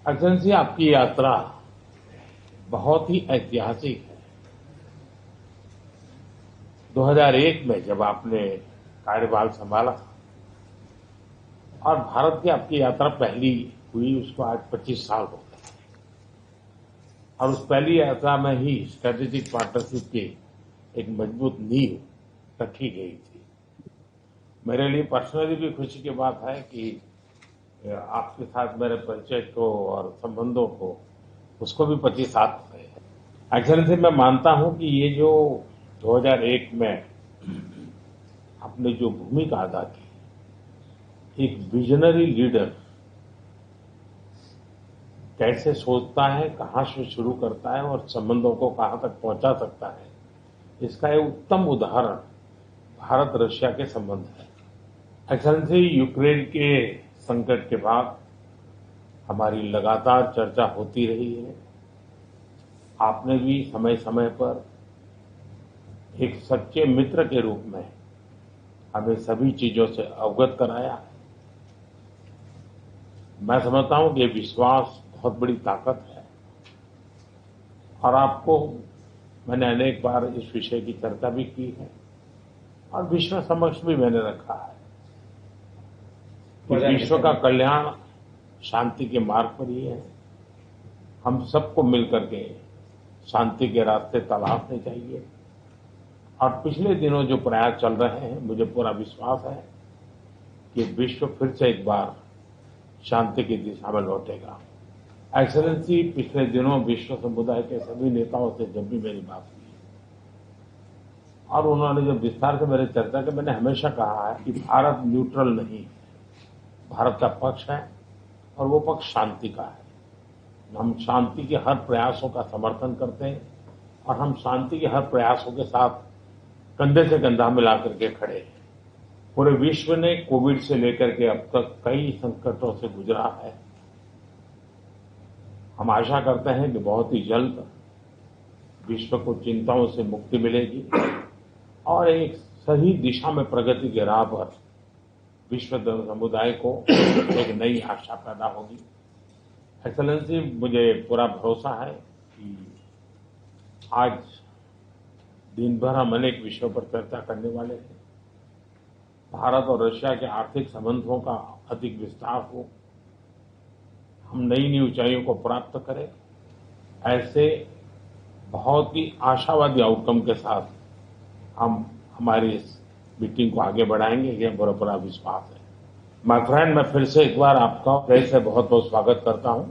Excellency, आपकी यात्रा बहुत ही ऐतिहासिक है। 2001 में जब आपने कार्यभार संभाला और भारत की आपकी यात्रा पहली हुई, उसको आज 25 साल हो गए और उस पहली यात्रा में ही स्ट्रेटेजिक पार्टनरशिप की एक मजबूत नींव रखी गई थी। मेरे लिए पर्सनली भी खुशी की बात है कि आपके साथ मेरे परिचय को और संबंधों को उसको भी 25 साल हो गए हैं। एक्सेलेंसी, मैं मानता हूं कि ये जो 2001 में आपने जो भूमिका अदा की, एक विजनरी लीडर कैसे सोचता है, कहां से शुरू करता है और संबंधों को कहां तक पहुंचा सकता है, इसका एक उत्तम उदाहरण भारत रशिया के संबंध है। एक्सेलेंसी, यूक्रेन के संकट के बाद हमारी लगातार चर्चा होती रही है। आपने भी समय समय पर एक सच्चे मित्र के रूप में हमें सभी चीजों से अवगत कराया है। मैं समझता हूं कि ये विश्वास बहुत बड़ी ताकत है और आपको मैंने अनेक बार इस विषय की चर्चा भी की है और विश्व समक्ष भी मैंने रखा है कि विश्व का कल्याण शांति के मार्ग पर ही है। हम सबको मिलकर के शांति के रास्ते तलाशने चाहिए और पिछले दिनों जो प्रयास चल रहे हैं, मुझे पूरा विश्वास है कि विश्व फिर से एक बार शांति की दिशा में लौटेगा। एक्सेलेंसी, पिछले दिनों विश्व समुदाय के सभी नेताओं से जब भी मेरी बात हुई और उन्होंने जब विस्तार से मेरे चर्चा की, मैंने हमेशा कहा है कि भारत न्यूट्रल नहीं है, भारत का पक्ष है और वो पक्ष शांति का है। हम शांति के हर प्रयासों का समर्थन करते हैं और हम शांति के हर प्रयासों के साथ कंधे से कंधा मिला करके खड़े हैं। पूरे विश्व ने कोविड से लेकर के अब तक कई संकटों से गुजरा है। हम आशा करते हैं कि बहुत ही जल्द विश्व को चिंताओं से मुक्ति मिलेगी और एक सही दिशा में प्रगति के राह पर विश्व समुदाय को एक नई आशा पैदा होगी। एक्सेलेंसी, मुझे पूरा भरोसा है कि आज दिन भर हम अनेक विषयों पर चर्चा करने वाले हैं। भारत और रशिया के आर्थिक संबंधों का अधिक विस्तार हो, हम नई नई ऊंचाइयों को प्राप्त करें, ऐसे बहुत ही आशावादी आउटकम के साथ हम हमारी इस मीटिंग को आगे बढ़ाएंगे, ये पूरा विश्वास है। माय फ्रेंड, मैं फिर से एक बार आपका फिर से बहुत बहुत स्वागत करता हूं।